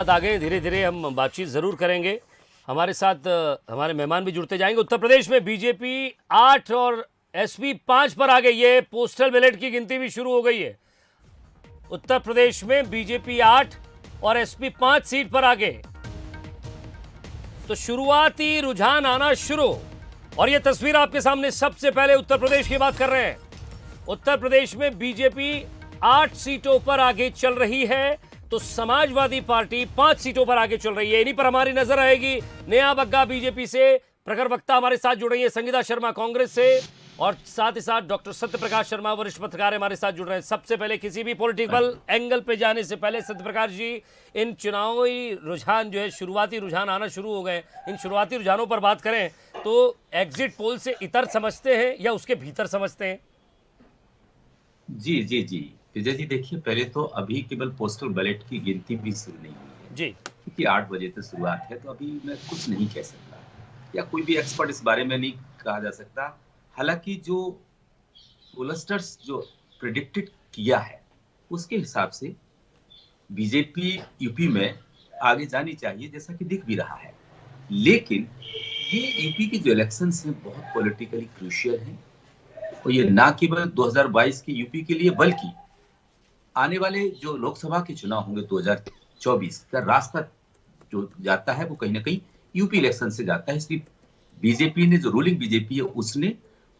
आगे धीरे धीरे हम बातचीत जरूर करेंगे। हमारे साथ हमारे मेहमान भी जुड़ते जाएंगे। उत्तर प्रदेश में बीजेपी 8 और एसपी 5 पर आ गई है। पोस्टल बैलेट की गिनती भी शुरू हो गई है। उत्तर प्रदेश में बीजेपी 8 और एसपी 5 सीट पर आ गए तो शुरुआती रुझान आना शुरू। और यह तस्वीर आपके सामने सबसे पहले उत्तर प्रदेश की बात कर रहे हैं। उत्तर प्रदेश में बीजेपी 8 सीटों पर आगे चल रही है तो समाजवादी पार्टी 5 सीटों पर आगे चल रही है। इन्हीं पर हमारी नजर आएगी। नेहा बग्गा बीजेपी से, प्रखर वक्ता हमारे साथ जुड़ रही है संगीता शर्मा कांग्रेस से, और साथ ही साथ डॉक्टर सत्यप्रकाश शर्मा वरिष्ठ पत्रकार हमारे साथ जुड़ रहे हैं। सबसे पहले किसी भी पॉलिटिकल एंगल पे जाने से पहले सत्यप्रकाश जी, इन चुनावी रुझान जो है, शुरुआती रुझान आना शुरू हो गए। इन शुरुआती रुझानों पर बात करें तो एग्जिट पोल से इतर समझते हैं या उसके भीतर समझते हैं? जी जी जी विजय जी, देखिए, पहले तो अभी केवल पोस्टल बैलेट की गिनती भी शुरू नहीं हुई है जी क्योंकि 8 बजे तक शुरुआत है, तो अभी मैं कुछ नहीं कह सकता या कोई भी एक्सपर्ट इस बारे में नहीं कहा जा सकता। हालांकि जो पोलस्टर्स जो प्रिडिक्टेड किया है उसके हिसाब से बीजेपी यूपी में आगे जानी चाहिए, जैसा कि दिख भी रहा है। लेकिन ये यूपी के जो इलेक्शंस हैं बहुत पॉलिटिकली क्रूशियल हैं, और ये ना केवल 2022 के यूपी के लिए बल्कि आने वाले जो लोकसभा के चुनाव होंगे 2024 का रास्ता जो जाता है वो कहीं ना कहीं यूपी इलेक्शन से जाता है। इसलिए बीजेपी ने, जो रूलिंग बीजेपी है, उसने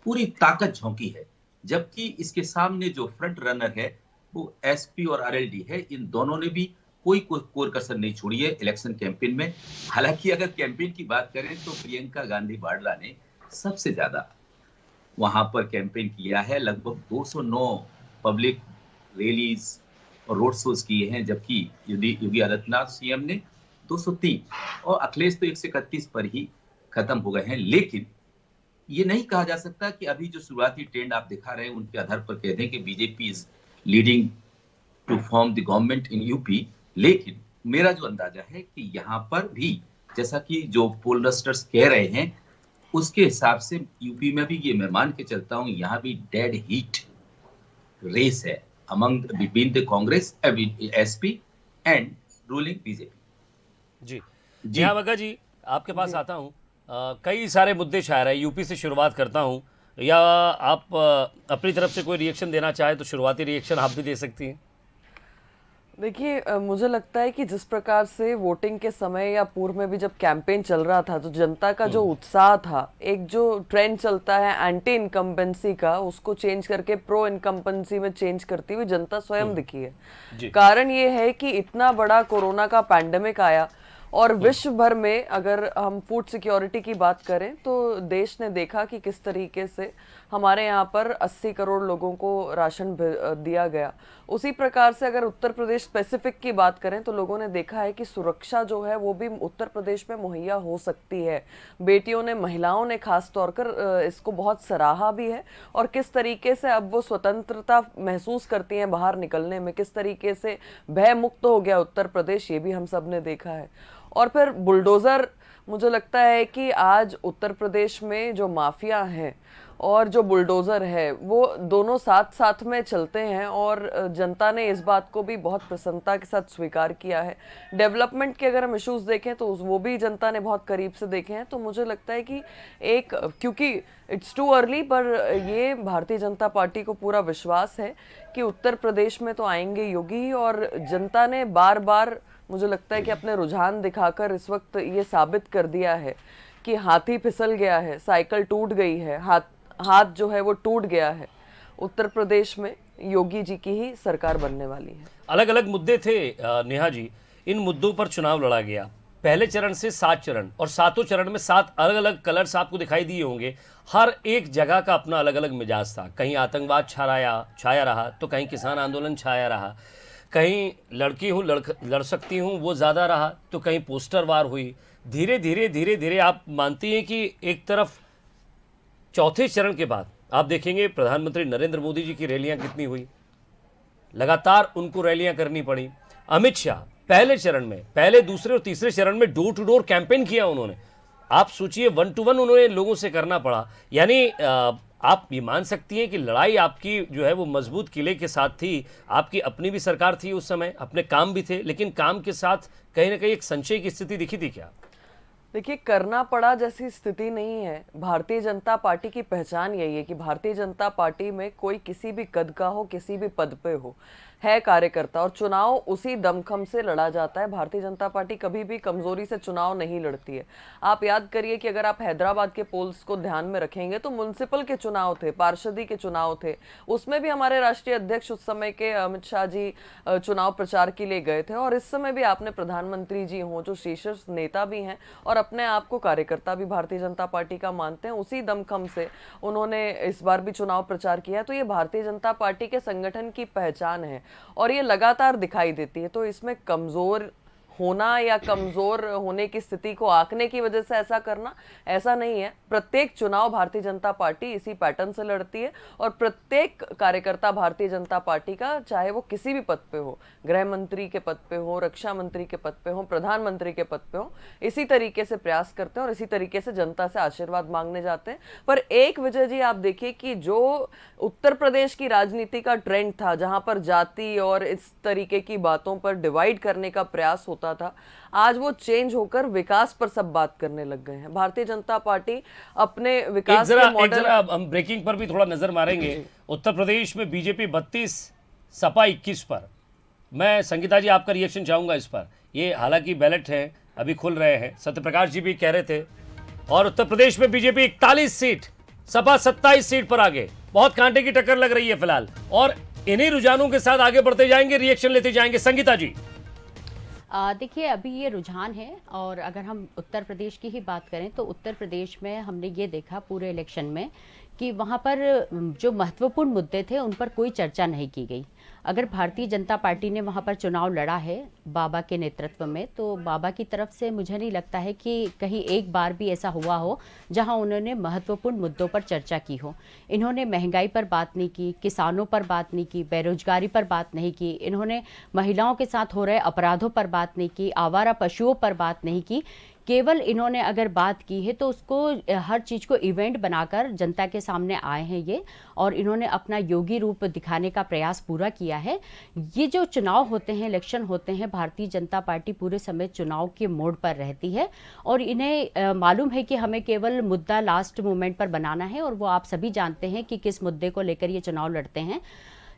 पूरी ताकत झोंकी है, जबकि इसके सामने जो फ्रंट रनर है वो एसपी और आरएलडी है। इन दोनों ने भी कोई कोर कसर नहीं छोड़ी है इलेक्शन कैंपेन में। हालांकि अगर कैंपेन की बात करें तो प्रियंका गांधी वाड्रा ने सबसे ज्यादा वहां पर कैंपेन किया है। लगभग 209 पब्लिक रैलीज और रोड शोज किए हैं, जबकि योगी आदित्यनाथ सीएम ने 203 और अखिलेश तो 131 पर ही खत्म हो गए हैं। लेकिन ये नहीं कहा जा सकता कि अभी जो शुरुआती ट्रेंड आप दिखा रहे हैं उनके आधार पर कह दें कि BJP is leading to form the government in UP. लेकिन मेरा जो अंदाजा है कि यहाँ पर भी, जैसा कि जो पोलस्टर्स कह रहे हैं, उसके हिसाब से यूपी में भी ये मैं मान के चलता हूं, यहाँ भी डेड हीट रेस है among between the Congress, SP and ruling BJP। जी जी नेहा बग्गा जी, आपके पास आता हूँ। कई सारे मुद्दे छा रहे हैं। यूपी से शुरुआत करता हूँ, या आप अपनी तरफ से कोई रिएक्शन देना चाहे तो शुरुआती रिएक्शन आप भी दे सकती हैं। देखिए, मुझे लगता है कि जिस प्रकार से वोटिंग के समय या पूर्व में भी जब कैंपेन चल रहा था तो जनता का जो उत्साह था, एक जो ट्रेंड चलता है एंटी इनकम्बेंसी का, उसको चेंज करके प्रो इनकम्बेंसी में चेंज करती हुई जनता स्वयं दिखी है। कारण ये है कि इतना बड़ा कोरोना का पैंडेमिक आया और विश्व भर में अगर हम फूड सिक्योरिटी की बात करें तो देश ने देखा कि किस तरीके से हमारे यहाँ पर 80 करोड़ लोगों को राशन दिया गया। उसी प्रकार से अगर उत्तर प्रदेश स्पेसिफिक की बात करें तो लोगों ने देखा है कि सुरक्षा जो है वो भी उत्तर प्रदेश में मुहैया हो सकती है। बेटियों ने, महिलाओं ने खास तौर पर इसको बहुत सराहा भी है, और किस तरीके से अब वो स्वतंत्रता महसूस करती हैं बाहर निकलने में, किस तरीके से भय मुक्त हो गया उत्तर प्रदेश, ये भी हम सब ने देखा है। और फिर बुलडोजर, मुझे लगता है कि आज उत्तर प्रदेश में जो माफिया हैं और जो बुलडोजर है वो दोनों साथ साथ में चलते हैं, और जनता ने इस बात को भी बहुत प्रसन्नता के साथ स्वीकार किया है। डेवलपमेंट के अगर हम इश्यूज देखें तो वो भी जनता ने बहुत करीब से देखे हैं। तो मुझे लगता है कि एक, क्योंकि इट्स टू अर्ली, पर ये भारतीय जनता पार्टी को पूरा विश्वास है कि उत्तर प्रदेश में तो आएंगे योगी, और जनता ने बार बार, मुझे लगता है कि अपने रुझान दिखाकर इस वक्त ये साबित कर दिया है कि हाथी फिसल गया है, साइकिल टूट गई है, हाथ जो है वो टूट गया है। उत्तर प्रदेश में योगी जी की ही सरकार बनने वाली है। अलग अलग मुद्दे थे नेहा जी, इन मुद्दों पर चुनाव लड़ा गया। पहले चरण से 7 चरण, और 7 चरण में 7 अलग अलग कलर्स आपको दिखाई दिए होंगे। हर एक जगह का अपना अलग अलग मिजाज था। कहीं आतंकवाद छाया रहा तो कहीं किसान आंदोलन छाया रहा, कहीं लड़की हूँ लड़ सकती हूँ वो ज़्यादा रहा, तो कहीं पोस्टर वार हुई। धीरे धीरे आप मानती हैं कि एक तरफ चौथे चरण के बाद आप देखेंगे प्रधानमंत्री नरेंद्र मोदी जी की रैलियां कितनी हुई, लगातार उनको रैलियां करनी पड़ी। अमित शाह पहले चरण में, पहले, दूसरे और तीसरे चरण में डोर टू डोर कैंपेन किया उन्होंने। आप सोचिए, 1 to 1 उन्होंने लोगों से करना पड़ा। यानी आप ये मान सकती हैं कि लड़ाई आपकी जो है वो मजबूत किले के साथ थी, आपकी अपनी भी सरकार थी उस समय, अपने काम भी थे, लेकिन काम के साथ कहीं ना कहीं एक संशय की स्थिति दिखी थी क्या? देखिए, करना पड़ा जैसी स्थिति नहीं है। भारतीय जनता पार्टी की पहचान यही है कि भारतीय जनता पार्टी में कोई किसी भी कद का हो, किसी भी पद पे हो, है कार्यकर्ता, और चुनाव उसी दमखम से लड़ा जाता है। भारतीय जनता पार्टी कभी भी कमजोरी से चुनाव नहीं लड़ती है। आप याद करिए कि अगर आप हैदराबाद के पोल्स को ध्यान में रखेंगे तो म्युनिसिपल के चुनाव थे, पार्षदी के चुनाव थे, उसमें भी हमारे राष्ट्रीय अध्यक्ष उस समय के अमित शाह जी चुनाव प्रचार के लिए गए थे। और इस समय भी आपने प्रधानमंत्री जी हों जो शीर्ष नेता भी हैं और अपने आप को कार्यकर्ता भी भारतीय जनता पार्टी का मानते हैं, उसी दमखम से उन्होंने इस बार भी चुनाव प्रचार किया। तो ये भारतीय जनता पार्टी के संगठन की पहचान है और ये लगातार दिखाई देती है। तो इसमें कमजोर होना या कमजोर होने की स्थिति को आंकने की वजह से ऐसा करना, ऐसा नहीं है। प्रत्येक चुनाव भारतीय जनता पार्टी इसी पैटर्न से लड़ती है और प्रत्येक कार्यकर्ता भारतीय जनता पार्टी का, चाहे वो किसी भी पद पे हो, गृह मंत्री के पद पे हो, रक्षा मंत्री के पद पे हो, प्रधानमंत्री के पद पे हो, इसी तरीके से प्रयास करते हैं और इसी तरीके से जनता से आशीर्वाद मांगने जाते हैं। पर एक विजय जी, आप देखिए कि जो उत्तर प्रदेश की राजनीति का ट्रेंड था, जहां पर जाति और इस तरीके की बातों पर डिवाइड करने का प्रयास होता था, आज वो चेंज होकर विकास पर सब बात करने लग गए हैं। भारतीय जनता पार्टी अपने विकास के मॉडल, हम ब्रेकिंग पर भी थोड़ा नजर मारेंगे। उत्तर प्रदेश में बीजेपी 32, सपा 21 पर। मैं संगीता जी आपका रिएक्शन चाहूंगा इस पर। ये हालांकि बैलेट है, अभी खुल रहे हैं, सत्यप्रकाश जी भी कह रहे थे। और उत्तर प्रदेश में बीजेपी 41 सीट, सपा 27 सीट पर आगे। बहुत कांटे की टक्कर लग रही है फिलहाल, और इन्हीं रुझानों के साथ आगे बढ़ते जाएंगे, रिएक्शन लेते जाएंगे। संगीता जी, देखिए, अभी ये रुझान है, और अगर हम उत्तर प्रदेश की ही बात करें तो उत्तर प्रदेश में हमने ये देखा पूरे इलेक्शन में कि वहाँ पर जो महत्वपूर्ण मुद्दे थे उन पर कोई चर्चा नहीं की गई। अगर भारतीय जनता पार्टी ने वहाँ पर चुनाव लड़ा है बाबा के नेतृत्व में, तो बाबा की तरफ से मुझे नहीं लगता है कि कहीं एक बार भी ऐसा हुआ हो जहाँ उन्होंने महत्वपूर्ण मुद्दों पर चर्चा की हो। इन्होंने महंगाई पर बात नहीं की, किसानों पर बात नहीं की, बेरोजगारी पर बात नहीं की, इन्होंने महिलाओं के साथ हो रहे अपराधों पर बात नहीं की, आवारा पशुओं पर बात नहीं की। केवल इन्होंने अगर बात की है तो उसको हर चीज़ को इवेंट बनाकर जनता के सामने आए हैं ये, और इन्होंने अपना योगी रूप दिखाने का प्रयास पूरा किया है। ये जो चुनाव होते हैं, इलेक्शन होते हैं, भारतीय जनता पार्टी पूरे समय चुनाव के मोड पर रहती है और इन्हें मालूम है कि हमें केवल मुद्दा लास्ट मोमेंट पर बनाना है, और वो आप सभी जानते हैं कि किस मुद्दे को लेकर ये चुनाव लड़ते हैं।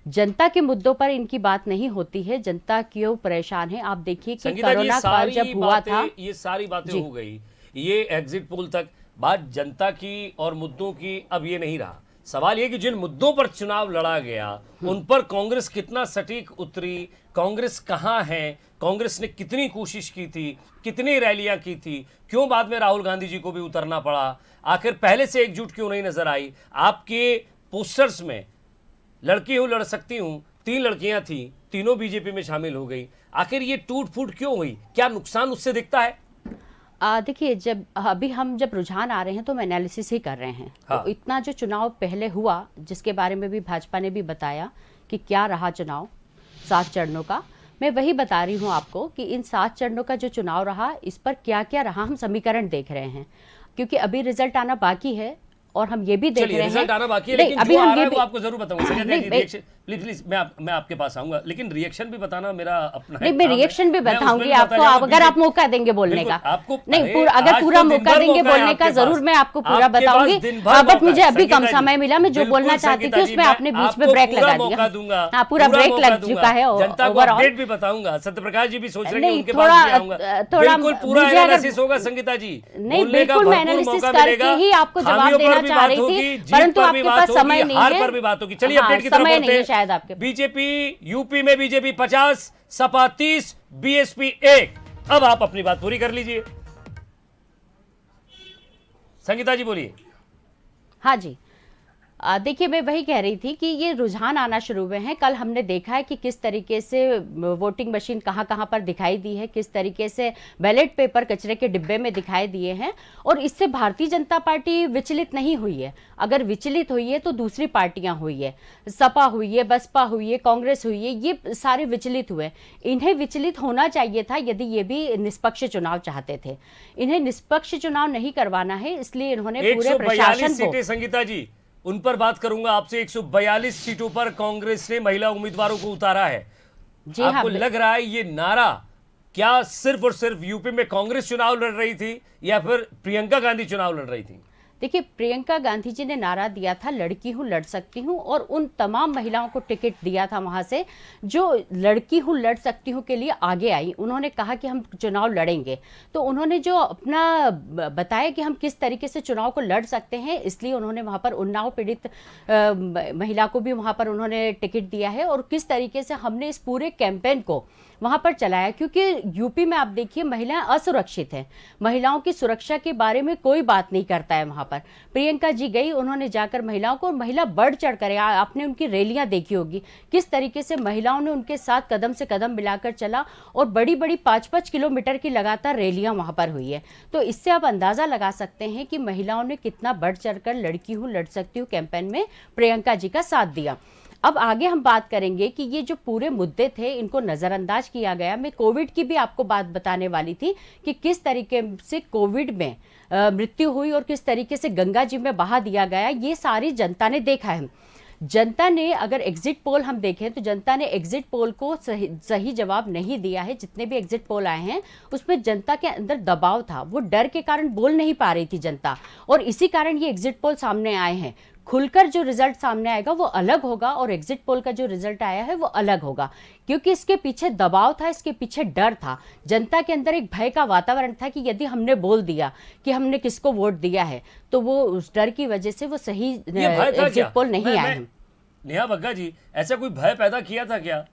जनता के मुद्दों पर इनकी बात नहीं होती है, जनता क्यों परेशान है। आप देखिए कि कोरोना काल जब हुआ था, ये सारी बातें हो गई, ये एग्जिट पोल तक बात जनता की और मुद्दों की अब ये नहीं रहा। सवाल ये कि जिन मुद्दों पर चुनाव लड़ा गया उन पर कांग्रेस कितना सटीक उतरी, कांग्रेस कहाँ है, कांग्रेस ने कितनी कोशिश की थी, कितनी रैलियां की थी, क्यों बाद में राहुल गांधी जी को भी उतरना पड़ा, आखिर पहले से एकजुट क्यों नहीं नजर आई। आपके पोस्टर्स में लड़की हूं लड़ सकती हूं, 3 लड़कियां थी, तीनों बीजेपी में शामिल हो गई। आखिर ये टूट फूट क्यों हुई, क्या नुकसान उससे दिखता है? देखिए, जब अभी हम जब रुझान आ रहे हैं तो हम एनालिसिस ही कर रहे हैं। हाँ। तो इतना जो चुनाव पहले हुआ, जिसके बारे में भी भाजपा ने भी बताया कि क्या रहा चुनाव 7 चरणों का, मैं वही बता रही हूँ आपको कि इन 7 चरणों का जो चुनाव रहा, इस पर क्या क्या रहा हम समीकरण देख रहे हैं, क्योंकि अभी रिजल्ट आना बाकी है और हम ये भी देख रहे हैं रिजल्ट आना बाकी है, लेकिन अभी जो आ हम रहा ये है भी वो आपको जरूर बताऊंगा। प्लीज मैं आपके पास आऊंगा, लेकिन रिएक्शन भी बताना मेरा अपना नहीं, मैं रिएक्शन भी बताऊंगी आपको, अगर आप मौका देंगे बोलने का। आपको नहीं, अगर पूरा मौका देंगे बोलने का जरूर मैं आपको पूरा बताऊंगी। बट मुझे अभी कम समय मिला, मैं जो बोलना चाहती थी उसमें आपने बीच में ब्रेक लगा दिया। हाँ, पूरा ब्रेक लग चुका है। जनता को अपडेट भी बताऊंगा, सत्यप्रकाश जी भी सोच रहे हैं उनके पास भी आऊंगा। बिल्कुल पूरा एनालिसिस होगा संगीता जी, नहीं बिल्कुल मैं एनालिसिस करके ही आपको जवाब देना चाह रही थी, परंतु आपके पास समय नहीं है, पर भी बात होगी। चलिए अपडेट की तरफ बढ़ते हैं। शायद आपके बीजेपी यूपी में बीजेपी 50, सपा 30, बीएसपी 1। अब आप अपनी बात पूरी कर लीजिए, संगीता जी बोलिए। हाँ जी, देखिए मैं वही कह रही थी कि ये रुझान आना शुरू हुए हैं। कल हमने देखा है कि किस तरीके से वोटिंग मशीन कहाँ कहाँ पर दिखाई दी है, किस तरीके से बैलेट पेपर कचरे के डिब्बे में दिखाई दिए हैं, और इससे भारतीय जनता पार्टी विचलित नहीं हुई है। अगर विचलित हुई है तो दूसरी पार्टियां हुई है, सपा हुई है, बसपा हुई है, कांग्रेस हुई है, ये सारे विचलित हुए। इन्हें विचलित होना चाहिए था यदि ये भी निष्पक्ष चुनाव चाहते थे। इन्हें निष्पक्ष चुनाव नहीं करवाना है, इसलिए इन्होंने पूरे प्रशासन को, संगीता जी उन पर बात करूंगा आपसे। 142 सीटों पर कांग्रेस ने महिला उम्मीदवारों को उतारा है। जी हाँ, आपको लग रहा है ये नारा क्या सिर्फ और सिर्फ यूपी में कांग्रेस चुनाव लड़ रही थी या फिर प्रियंका गांधी चुनाव लड़ रही थी? देखिए, प्रियंका गांधी जी ने नारा दिया था लड़की हूं लड़ सकती हूं, और उन तमाम महिलाओं को टिकट दिया था वहां से जो लड़की हूं लड़ सकती हूं के लिए आगे आई। उन्होंने कहा कि हम चुनाव लड़ेंगे, तो उन्होंने जो अपना बताया कि हम किस तरीके से चुनाव को लड़ सकते हैं, इसलिए उन्होंने वहां पर उन्नाव पीड़ित महिला को भी वहां पर उन्होंने टिकट दिया है। और किस तरीके से हमने इस पूरे कैंपेन को वहां पर चलाया, क्योंकि यूपी में आप देखिए महिलाएं असुरक्षित हैं, महिलाओं की सुरक्षा के बारे में कोई बात नहीं करता है वहां पर। प्रियंका जी गई, उन्होंने जाकर महिलाओं को, महिला बढ़ चढ़ कर, आपने उनकी रैलियां देखी होगी किस तरीके से महिलाओं ने उनके साथ कदम से कदम मिलाकर चला, और बड़ी बड़ी 5-5 किलोमीटर की लगातार रैलियां वहां पर हुई है। तो इससे आप अंदाजा लगा सकते हैं कि महिलाओं ने कितना बढ़ चढ़कर लड़की हूं लड़ सकती हूं कैंपेन में प्रियंका जी का साथ दिया। अब आगे हम बात करेंगे कि ये जो पूरे मुद्दे थे इनको नज़रअंदाज किया गया। मैं कोविड की भी आपको बात बताने वाली थी कि किस तरीके से कोविड में मृत्यु हुई और किस तरीके से गंगा जी में बहा दिया गया, ये सारी जनता ने देखा है। जनता ने, अगर एग्जिट पोल हम देखें तो जनता ने एग्जिट पोल को सही जवाब नहीं दिया है। जितने भी एग्जिट पोल आए हैं उसमें जनता के अंदर दबाव था, वो डर के कारण बोल नहीं पा रही थी जनता, और इसी कारण ये एग्जिट पोल सामने आए हैं। खुलकर जो रिजल्ट सामने आएगा वो अलग होगा, और एग्जिट पोल का जो रिजल्ट आया है वो अलग होगा, क्योंकि इसके पीछे दबाव था, इसके पीछे डर था। जनता के अंदर एक भय का वातावरण था कि यदि हमने बोल दिया कि हमने किसको वोट दिया है तो वो उस डर की वजह से वो सही एग्जिट पोल नहीं आए हैं। नेहा बग्गा जी, ऐसा कोई भय पैदा किया था क्या?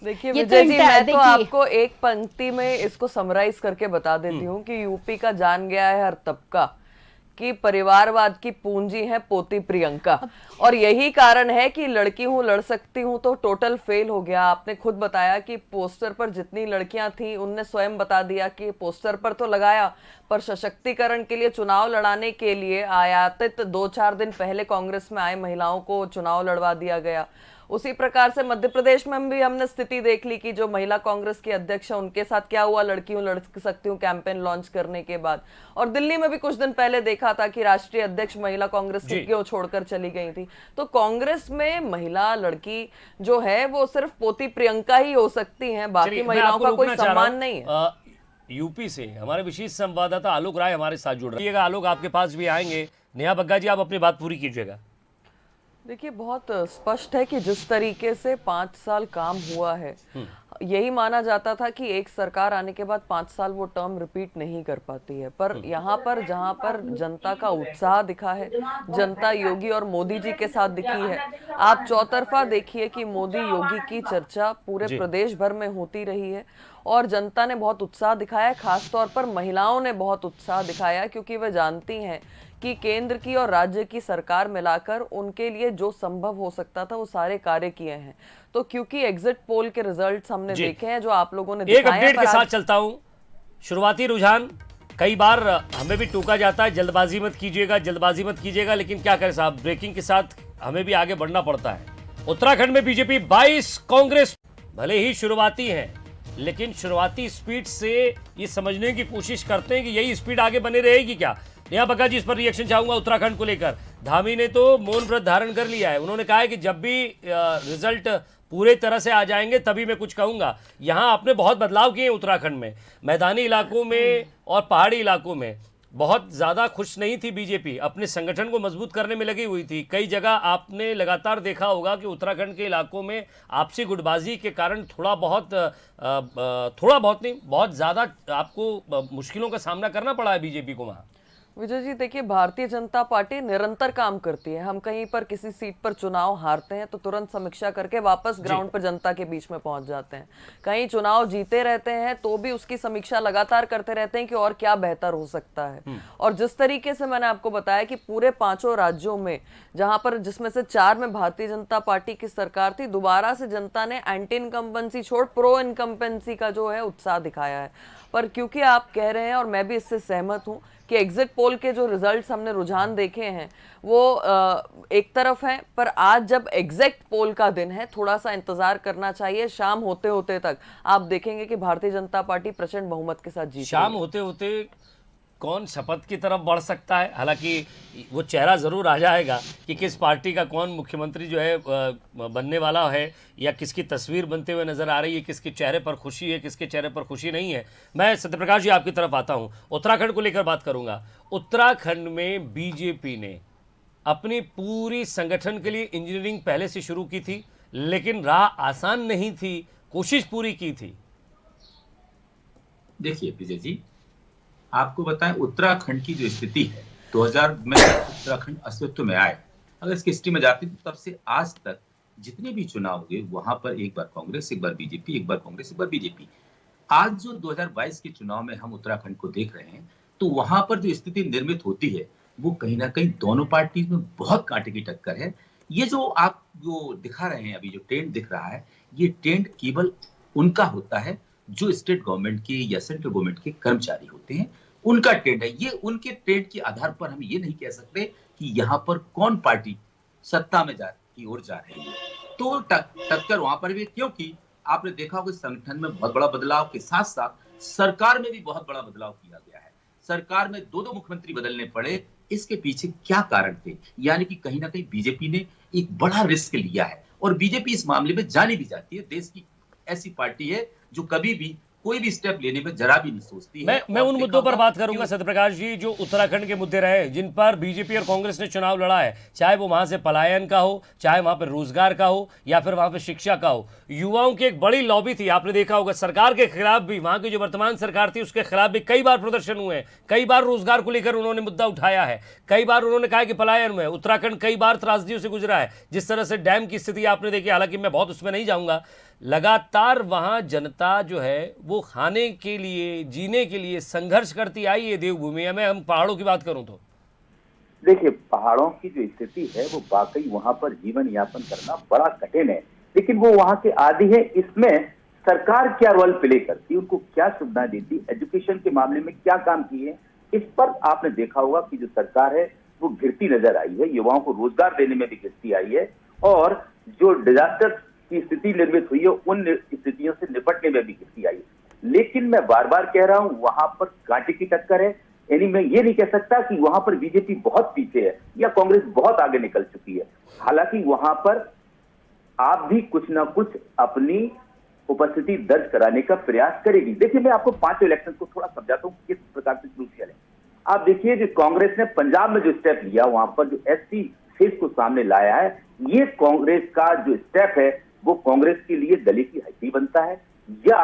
देखिए ये विजय तो जी, मैं तो देखिए, आपको एक पंक्ति में इसको समराइज करके बता देती हूँ कि यूपी का जान गया है हर तबका कि परिवारवाद की पूंजी है पोती प्रियंका, और यही कारण है कि लड़की हूं लड़ सकती हूं तो टोटल फेल हो गया। आपने खुद बताया कि पोस्टर पर जितनी लड़कियां थी उनने स्वयं बता दिया कि पोस्टर पर तो लगाया, पर सशक्तिकरण के लिए चुनाव लड़ाने के लिए आयातित 2-4 दिन पहले कांग्रेस में आए महिलाओं को चुनाव लड़वा दिया गया। उसी प्रकार से मध्य प्रदेश में भी हमने स्थिति देख ली कि जो महिला कांग्रेस की अध्यक्ष है उनके साथ क्या हुआ, लड़की हूं लड़ सकती हूं कैंपेन लॉन्च करने के बाद। और दिल्ली में भी कुछ दिन पहले देखा था कि राष्ट्रीय अध्यक्ष महिला कांग्रेस की क्यों छोड़कर चली गई थी। तो कांग्रेस में महिला लड़की जो है वो सिर्फ पोती प्रियंका ही हो सकती है, बाकी महिलाओं का कोई सम्मान नहीं है। यूपी से हमारे विशेष संवाददाता आलोक राय हमारे साथ जुड़ रहे हैं। आलोक, आपके पास भी आएंगे। नेहा बग्गा जी, आप अपनी बात पूरी कीजिएगा। देखिए, बहुत स्पष्ट है कि जिस तरीके से 5 साल काम हुआ है, यही माना जाता था कि एक सरकार आने के बाद 5 साल वो टर्म रिपीट नहीं कर पाती है, पर यहाँ पर जहाँ पर जनता का उत्साह दिखा है, जनता योगी और मोदी जी के साथ दिखी है। आप चौतरफा देखिए कि मोदी योगी की चर्चा पूरे प्रदेश भर में होती रही है, और जनता ने बहुत उत्साह दिखाया है। खासतौर पर महिलाओं ने बहुत उत्साह दिखाया, क्योंकि वे जानती हैं कि केंद्र की और राज्य की सरकार मिलाकर उनके लिए जो संभव हो सकता था वो सारे कार्य किए हैं। तो क्योंकि एग्जिट पोल के रिजल्ट्स हमने देखे हैं जो आप लोगों ने दिखाए एक अपडेट के साथ चलता हूं। शुरुआती रुझान, कई बार हमें भी टोका जाता है जल्दबाजी मत कीजिएगा, जल्दबाजी मत कीजिएगा, लेकिन क्या करें साहब, ब्रेकिंग के साथ हमें भी आगे बढ़ना पड़ता है। उत्तराखंड में बीजेपी 22, कांग्रेस भले ही शुरुआती है लेकिन शुरुआती स्पीड से ये समझने की कोशिश करते हैं कि यही स्पीड आगे बने रहेगी क्या। नेहा बग्गा जी, इस पर रिएक्शन चाहूंगा उत्तराखंड को लेकर। धामी ने तो मौन व्रत धारण कर लिया है, उन्होंने कहा है कि जब भी रिजल्ट पूरे तरह से आ जाएंगे तभी मैं कुछ कहूंगा। यहाँ आपने बहुत बदलाव किए उत्तराखंड में, मैदानी इलाकों में और पहाड़ी इलाकों में बहुत ज़्यादा खुश नहीं थी बीजेपी, अपने संगठन को मजबूत करने में लगी हुई थी। कई जगह आपने लगातार देखा होगा कि उत्तराखंड के इलाकों में आपसी गुटबाजी के कारण थोड़ा बहुत नहीं, बहुत ज़्यादा आपको मुश्किलों का सामना करना पड़ा है बीजेपी को वहाँ। विजय जी, देखिए, भारतीय जनता पार्टी निरंतर काम करती है। हम कहीं पर किसी सीट पर चुनाव हारते हैं तो तुरंत समीक्षा करके वापस ग्राउंड पर जनता के बीच में पहुंच जाते हैं। कहीं चुनाव जीते रहते हैं तो भी उसकी समीक्षा लगातार करते रहते हैं कि और क्या बेहतर हो सकता है। और जिस तरीके से मैंने आपको बताया कि पूरे 5 राज्यों में, जहां पर जिसमें से 4 में भारतीय जनता पार्टी की सरकार थी, दोबारा से जनता ने एंटी इनकम्बेंसी छोड़ प्रो इनकम्बेंसी का जो है उत्साह दिखाया है। पर क्योंकि आप कह रहे हैं और मैं भी इससे सहमत हूं कि एग्जिट पोल के जो रिजल्ट्स हमने रुझान देखे हैं वो एक तरफ है, पर आज जब एग्जैक्ट पोल का दिन है, थोड़ा सा इंतजार करना चाहिए। शाम होते होते तक आप देखेंगे कि भारतीय जनता पार्टी प्रचंड बहुमत के साथ जीत शाम होते होते कौन शपथ की तरफ बढ़ सकता है? हालांकि वो चेहरा ज़रूर आ जाएगा कि किस पार्टी का कौन मुख्यमंत्री जो है बनने वाला है, या किसकी तस्वीर बनते हुए नज़र आ रही है, किसके चेहरे पर खुशी है, किसके चेहरे पर खुशी नहीं है। मैं सत्यप्रकाश जी आपकी तरफ आता हूँ, उत्तराखंड को लेकर बात करूँगा। उत्तराखंड में बीजेपी ने अपनी पूरी संगठन के लिए इंजीनियरिंग पहले से शुरू की थी, लेकिन राह आसान नहीं थी, कोशिश पूरी की थी। देखिए विजय जी, आपको बताएं उत्तराखंड की जो स्थिति है 2000 में उत्तराखंड अस्तित्व में आए, अगर इसकी हिस्ट्री में जाती तो तब से आज तक जितने भी चुनाव हुए वहां पर एक बार कांग्रेस, एक बार बीजेपी, एक बार कांग्रेस, एक बार बीजेपी। आज जो 2022 के चुनाव में हम उत्तराखंड को देख रहे हैं, तो वहां पर जो स्थिति निर्मित होती है वो कहीं ना कहीं दोनों पार्टी में बहुत कांटे की टक्कर है। ये जो आप जो दिखा रहे हैं अभी, जो ट्रेंड दिख रहा है, ये ट्रेंड केवल उनका होता है जो स्टेट गवर्नमेंट के या सेंट्रल गवर्नमेंट के कर्मचारी होते हैं, उनका ट्रेंड है ये। उनके ट्रेंड के आधार पर हम ये नहीं कह सकते कि यहाँ पर कौन पार्टी सत्ता में की ओर जा रही है। तो टक्कर वहां पर भी, क्योंकि आपने देखा होगा संगठन में बहुत बड़ा बदलाव के साथ साथ सरकार में भी बहुत बड़ा बदलाव किया गया है। सरकार में दो मुख्यमंत्री बदलने पड़े। इसके पीछे क्या कारण थे? यानी कि कहीं ना कहीं बीजेपी ने एक बड़ा रिस्क लिया है, और बीजेपी इस मामले में जानी भी जाती है। देश की ऐसी पार्टी है जो कभी भी कोई भी स्टेप लेने में जरा भी नहीं सोचती है। मैं उन मुद्दों पर बात करूंगा सत्यप्रकाश जी, जो उत्तराखंड के मुद्दे रहे, जिन पर बीजेपी और कांग्रेस ने चुनाव लड़ा है, चाहे वो वहां से पलायन का हो, चाहे वहां पर रोजगार का हो, या फिर वहां पर शिक्षा का हो। युवाओं की एक बड़ी लॉबी थी, आपने देखा होगा। सरकार के खिलाफ भी, वहां की जो वर्तमान सरकार थी उसके खिलाफ भी कई बार प्रदर्शन हुए हैं, कई बार रोजगार को लेकर उन्होंने मुद्दा उठाया है, कई बार उन्होंने कहा कि पलायन में उत्तराखंड कई बार त्रासदियों से गुजरा है। जिस तरह से डैम की स्थिति आपने देखी, हालांकि मैं बहुत उसमें नहीं जाऊंगा, लगातार वहां जनता जो है वो खाने के लिए, जीने के लिए संघर्ष करती आई है देवभूमि में। हम पहाड़ों की बात करूं तो देखिए, पहाड़ों की जो स्थिति है वो वाकई वहां पर जीवन यापन करना बड़ा कठिन है, लेकिन वो वहां के आदी है। इसमें सरकार क्या रोल प्ले करती, उनको क्या सुविधाएं देती, एजुकेशन के मामले में क्या काम किए, इस पर आपने देखा होगा कि जो सरकार है वो गिरती नजर आई है। युवाओं को रोजगार देने में भी गिरती आई है, और जो डिजास्टर की स्थिति निर्मित हुई है उन स्थितियों से निपटने में भी गिरती आई है। लेकिन मैं बार बार कह रहा हूं, वहां पर कांटे की टक्कर है। यानी मैं ये नहीं कह सकता कि वहां पर बीजेपी बहुत पीछे है या कांग्रेस बहुत आगे निकल चुकी है। हालांकि वहां पर आप भी कुछ ना कुछ अपनी उपस्थिति दर्ज कराने का प्रयास करेगी। देखिए, मैं आपको 5 इलेक्शन को थोड़ा समझाता हूँ किस प्रकार से क्रूशियल है। आप देखिए, जो कांग्रेस ने पंजाब में जो स्टेप लिया, वहां पर जो एससी फेस को सामने लाया है, ये कांग्रेस का जो स्टेप है वो कांग्रेस के लिए गले की हड्डी बनता है, या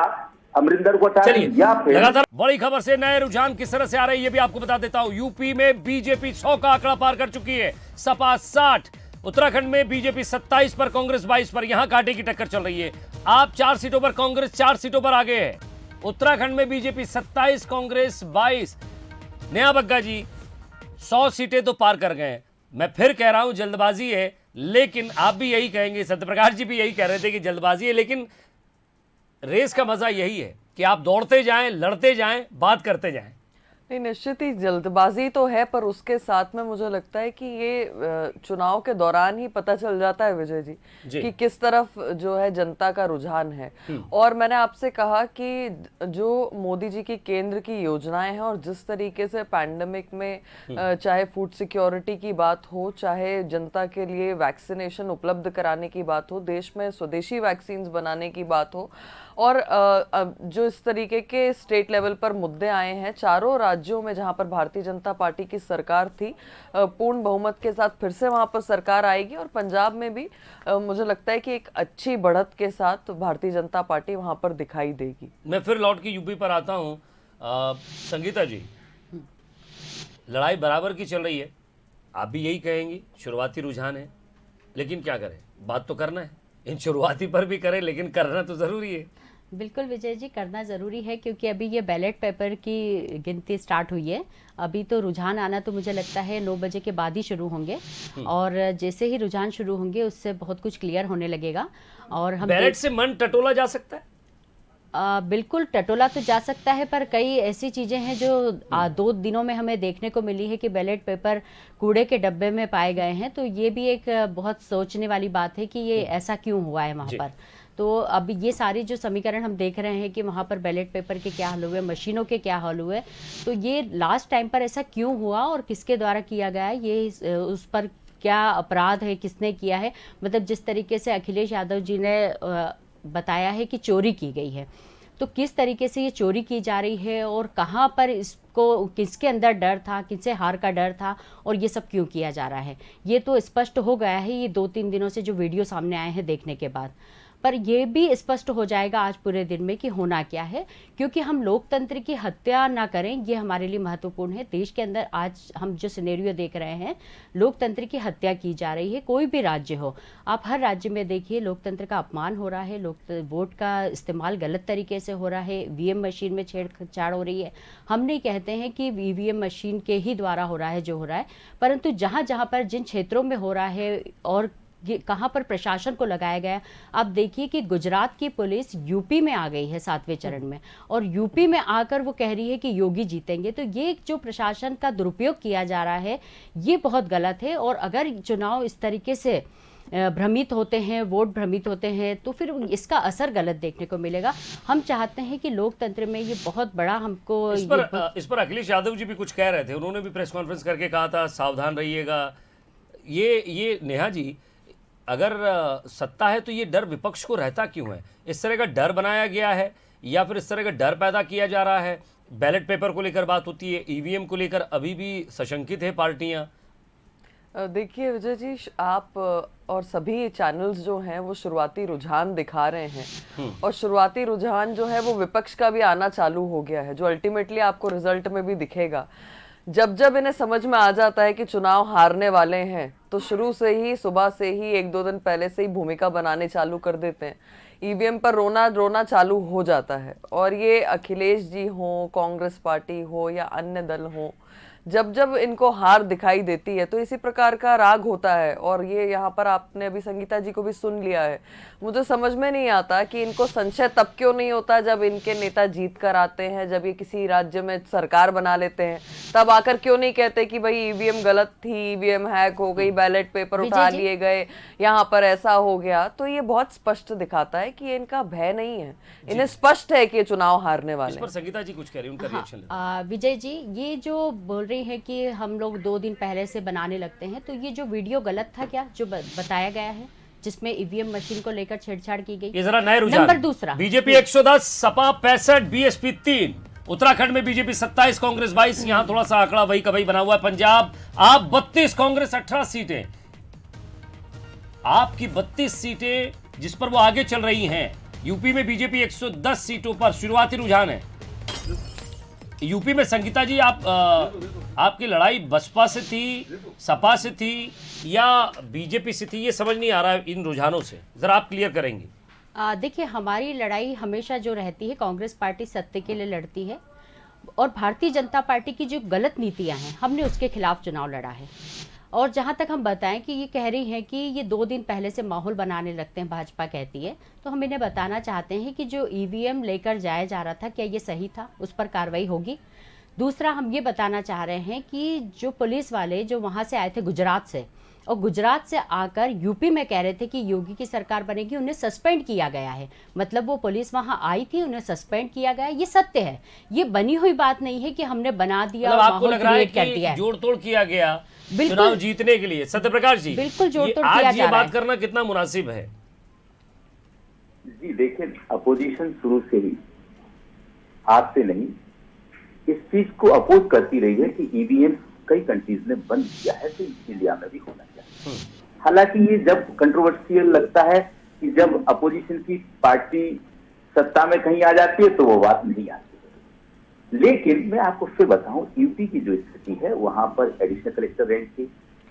अमरिंदर को हटा दें, या फिर लगातार बड़ी खबर से नए रुझान किस तरह से आ रहे हैं ये भी आपको बता देता हूं। यूपी में बीजेपी 100 का आंकड़ा पार कर चुकी है, सपा 60। उत्तराखंड में बीजेपी 27 पर, कांग्रेस 22 पर। यहां कांटे की टक्कर चल रही है। आप 4 सीटों पर, कांग्रेस 4 सीटों पर आगे है। उत्तराखंड में बीजेपी 27, कांग्रेस 22। नया बग्गा जी 100 सीटें तो पार कर गए हैं। मैं फिर कह रहा हूं जल्दबाजी है, लेकिन आप भी यही कहेंगे, सत्यप्रकाश जी भी यही कह रहे थे कि जल्दबाजी है, लेकिन रेस का मजा यही है कि आप दौड़ते जाएं, लड़ते जाएं, बात करते जाएं। नहीं, निश्चित ही जल्दबाजी तो है, पर उसके साथ में मुझे लगता है कि ये चुनाव के दौरान ही पता चल जाता है विजय जी कि किस तरफ जो है जनता का रुझान है। और मैंने आपसे कहा कि जो मोदी जी की केंद्र की योजनाएं हैं, और जिस तरीके से पैंडेमिक में चाहे फूड सिक्योरिटी की बात हो, चाहे जनता के लिए वैक्सीनेशन उपलब्ध कराने की बात हो, देश में स्वदेशी वैक्सीन बनाने की बात हो, और जो इस तरीके के स्टेट लेवल पर मुद्दे आए हैं, चारों राज्यों में जहां पर भारतीय जनता पार्टी की सरकार थी, पूर्ण बहुमत के साथ फिर से वहां पर सरकार आएगी। और पंजाब में भी मुझे लगता है कि एक अच्छी बढ़त के साथ भारतीय जनता पार्टी वहां पर दिखाई देगी। मैं फिर लौट के यूपी पर आता हूं। संगीता जी, लड़ाई बराबर की चल रही है, आप भी यही कहेंगी, शुरुआती रुझान है, लेकिन क्या करें, बात तो करना है। इन शुरुआती पर भी करें, लेकिन करना तो जरूरी है। बिल्कुल विजय जी, करना ज़रूरी है, क्योंकि अभी ये बैलेट पेपर की गिनती स्टार्ट हुई है। अभी तो रुझान आना तो मुझे लगता है 9 बजे के बाद ही शुरू होंगे, और जैसे ही रुझान शुरू होंगे उससे बहुत कुछ क्लियर होने लगेगा। और हम बैलेट से मन टटोला जा सकता है? बिल्कुल टटोला तो जा सकता है, पर कई ऐसी चीज़ें हैं जो 2 दिनों में हमें देखने को मिली है कि बैलेट पेपर कूड़े के डब्बे में पाए गए हैं। तो ये भी एक बहुत सोचने वाली बात है कि ये ऐसा क्यों हुआ है वहाँ पर। तो अब ये सारे जो समीकरण हम देख रहे हैं कि वहाँ पर बैलेट पेपर के क्या हाल हुए, मशीनों के क्या हाल हुए, तो ये लास्ट टाइम पर ऐसा क्यों हुआ और किसके द्वारा किया गया है, ये उस पर क्या अपराध है, किसने किया है। मतलब जिस तरीके से अखिलेश यादव जी ने बताया है कि चोरी की गई है, तो किस तरीके से ये चोरी की जा रही है और कहाँ पर इसको, किसके अंदर डर था, किससे हार का डर था और ये सब क्यों किया जा रहा है, ये तो स्पष्ट हो गया है ये 2-3 दिनों से जो वीडियो सामने आए हैं देखने के बाद। पर यह भी स्पष्ट हो जाएगा आज पूरे दिन में कि होना क्या है, क्योंकि हम लोकतंत्र की हत्या ना करें, ये हमारे लिए महत्वपूर्ण है। देश के अंदर आज हम जो सिनेरियो देख रहे हैं, लोकतंत्र की हत्या की जा रही है। कोई भी राज्य हो, आप हर राज्य में देखिए लोकतंत्र का अपमान हो रहा है, वोट का इस्तेमाल गलत तरीके से हो रहा है, ईवीएम मशीन में छेड़छाड़ हो रही है। हम नहीं कहते हैं कि ईवीएम मशीन के ही द्वारा हो रहा है जो हो रहा है, परंतु जहाँ जहाँ पर जिन क्षेत्रों में हो रहा है और कहाँ पर प्रशासन को लगाया गया। आप देखिए कि गुजरात की पुलिस यूपी में आ गई है 7वें चरण में, और यूपी में आकर वो कह रही है कि योगी जीतेंगे। तो ये जो प्रशासन का दुरुपयोग किया जा रहा है ये बहुत गलत है। और अगर चुनाव इस तरीके से भ्रमित होते हैं, वोट भ्रमित होते हैं, तो फिर इसका असर गलत देखने को मिलेगा। हम चाहते हैं कि लोकतंत्र में ये बहुत बड़ा हमको इस पर अखिलेश यादव जी भी कुछ कह रहे थे, उन्होंने भी प्रेस कॉन्फ्रेंस करके कहा था सावधान रहिएगा। ये नेहा जी, अगर सत्ता है तो ये डर विपक्ष को रहता क्यों है? इस तरह का डर बनाया गया है या फिर इस तरह का डर पैदा किया जा रहा है? बैलेट पेपर को लेकर बात होती है, ईवीएम को लेकर अभी भी सशंकित है पार्टियां। देखिए विजय जी, आप और सभी चैनल्स जो हैं वो शुरुआती रुझान दिखा रहे हैं, और शुरुआती रुझान जो है वो विपक्ष का भी आना चालू हो गया है, जो अल्टीमेटली आपको रिजल्ट में भी दिखेगा। जब जब इन्हें समझ में आ जाता है कि चुनाव हारने वाले हैं, तो शुरू से ही, सुबह से ही, 1-2 दिन पहले से ही भूमिका बनाने चालू कर देते हैं। ईवीएम पर रोना चालू हो जाता है। और ये अखिलेश जी हो, कांग्रेस पार्टी हो या अन्य दल हो, जब जब इनको हार दिखाई देती है तो इसी प्रकार का राग होता है। और ये यहाँ पर आपने अभी संगीता जी को भी सुन लिया है। मुझे समझ में नहीं आता कि इनको संशय तब क्यों नहीं होता जब इनके नेता जीत कर आते हैं, जब ये किसी राज्य में सरकार बना लेते हैं, तब आकर क्यों नहीं कहते कि भाई ईवीएम गलत थी, ईवीएम हैक हो गई, बैलेट पेपर उठा लिए गए, यहाँ पर ऐसा हो गया। तो ये बहुत स्पष्ट दिखाता है कि इनका भय नहीं है, इन्हें स्पष्ट है कि ये चुनाव हारने वाले हैं। संगीता जी कुछ कह रही हैं, उनका रिएक्शन विजय जी, ये जो बोल रही है कि हम लोग 2 दिन पहले से बनाने लगते हैं, तो ये जो वीडियो गलत था क्या, जो बताया गया है जिसमें ईवीएम मशीन को लेकर छेड़छाड़ की गई? ये जरा नए रुझान। नंबर दूसरा, बीजेपी 110, सपा 65, बीएसपी 3। उत्तराखंड में बीजेपी 27, कांग्रेस 22। यहां थोड़ा सा आंकड़ा वही का वही बना हुआ है। पंजाब आप 32, कांग्रेस 18 सीटें। आपकी 32 सीटें जिस पर वो आगे चल रही हैं। यूपी में बीजेपी 110 सीटों पर शुरुआती रुझान है। यूपी में संगीता जी, आपकी लड़ाई बसपा से थी, सपा से थी या बीजेपी से थी, ये समझ नहीं आ रहा है इन रुझानों से, जरा आप क्लियर करेंगे? देखिए, हमारी लड़ाई हमेशा जो रहती है, कांग्रेस पार्टी सत्य के लिए लड़ती है और भारतीय जनता पार्टी की जो गलत नीतियां हैं, हमने उसके खिलाफ चुनाव लड़ा है। और जहां तक हम बताएं कि ये कह रही हैं कि ये 2 दिन पहले से माहौल बनाने लगते हैं, भाजपा कहती है, तो हम इन्हें बताना चाहते हैं कि जो ईवीएम लेकर जाया जा रहा था, क्या ये सही था? उस पर कार्रवाई होगी। दूसरा, हम ये बताना चाह रहे हैं कि जो पुलिस वाले जो वहां से आए थे गुजरात से, और गुजरात से आकर यूपी में कह रहे थे कि योगी की सरकार बनेगी, उन्हें सस्पेंड किया गया है। मतलब वो पुलिस वहां आई थी, उन्हें सस्पेंड किया गया। ये सत्य है, ये बनी हुई बात नहीं है कि हमने बना दिया, मतलब आपको लग रहा है कि जोड़ तोड़ किया गया चुनाव जीतने के लिए? सत्यप्रकाश जी, बिल्कुल जोड़ तोड़ किया जा रहा है। आज ये बात करना कितना मुनासिब है? जी देखिए, अपोजिशन शुरू से ही, आज से नहीं, इस चीज को अपोज करती रही है कि ईवीएम कई कंट्रीज ने बंद किया है, तो इंडिया में भी होना चाहिए। हालांकि ये जब कंट्रोवर्शियल लगता है कि जब अपोजिशन की पार्टी सत्ता में कहीं आ जाती है तो वो बात नहीं आती। लेकिन मैं आपको फिर बताऊं, यूपी की जो स्थिति है, वहां पर एडिशनल कलेक्टर रैंक के,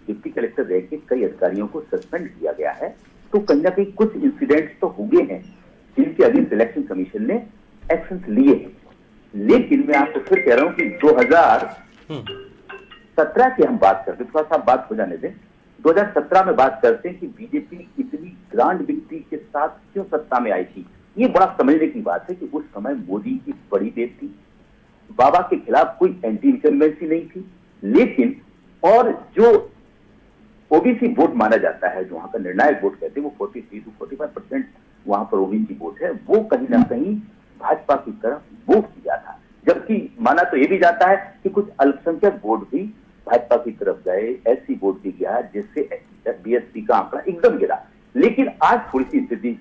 डिप्टी कलेक्टर रैंक के कई अधिकारियों को सस्पेंड किया गया है। तो कहीं ना कहीं कुछ इंसिडेंट्स तो हुए हैं जिनके अगेंस्ट इलेक्शन कमीशन ने एक्शन लिए हैं। लेकिन मैं आपको फिर कह रहा हूं कि 2017 की हम बात करते, थोड़ा सा बात हो जाने दें, 2017 में बात करते हैं कि बीजेपी इतनी ग्रांड विक्ट्री के साथ क्यों सत्ता में आई थी। ये बड़ा समझने की बात है कि उस समय मोदी की बड़ी देश थी, बाबा के खिलाफ कोई एंटी इनकम्बेंसी नहीं थी। लेकिन और जो ओबीसी वोट माना जाता है, जो वहां का निर्णायक वोट कहते हैं, वो 43 to 45% वहां पर ओबीसी वोट है वो कहीं ना कहीं भाजपा की तरफ मूव किया था, जबकि माना तो ये भी जाता है कि कुछ अल्पसंख्यक वोट भी भाजपा की तरफ गए, एससी वोट भी गया, जिससे बीएसपी का आंकड़ा एकदम गिरा। लेकिन आज थोड़ी सी स्थिति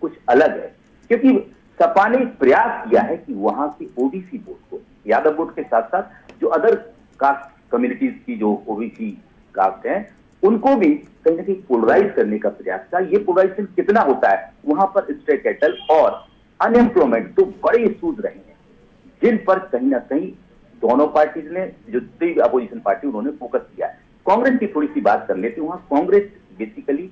कुछ अलग है, क्योंकि सपा ने प्रयास किया है कि वहां की ओबीसी वोट को, यादव वोट के साथ साथ जो अदर कास्ट कम्युनिटीज की जो ओबीसी कास्ट है, उनको भी कहीं ना कहीं पोलराइज करने का प्रयास था। ये पोलराइजेशन कितना होता है, वहां पर स्टे कैटल और अनएम्प्लॉयमेंट तो बड़े इश्यूज रहे हैं, जिन पर कहीं ना कहीं दोनों पार्टीज ने, जो अपोजिशन पार्टी, उन्होंने फोकस किया है। कांग्रेस की थोड़ी सी बात कर लेते हैं। वहां कांग्रेस बेसिकली,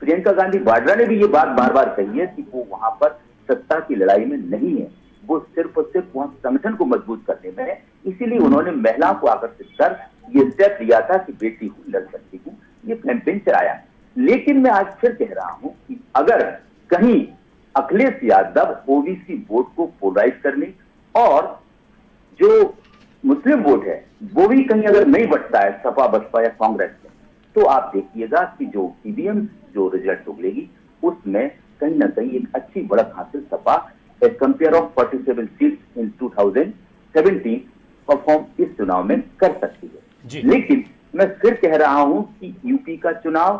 प्रियंका गांधी वाड्रा ने भी ये बात बार बार कही है कि वो वहां पर सत्ता की लड़ाई में नहीं है, वो सिर्फ और सिर्फ वहां संगठन को मजबूत करने में है। इसीलिए उन्होंने महिलाओं को आकर्षित कर ये स्टेप लिया था कि बेटी हूं, लड़ सकती हूं, ये कैंपेन चलाया। लेकिन मैं आज फिर कह रहा हूं कि अगर कहीं अखिलेश यादव ओबीसी वोट को पोलराइज करने और जो मुस्लिम वोट है वो भी कहीं अगर नहीं बटता है सपा बसपा या कांग्रेस में, तो आप देखिएगा कि जो ईवीएम जो रिजल्ट निकलेगी उसमें कहीं ना कहीं एक अच्छी बढ़त हासिल Sapa as compare of 47 seats in 2017 perform इस चुनाव में कर सकती है। लेकिन मैं फिर कह रहा हूं कि यूपी का चुनाव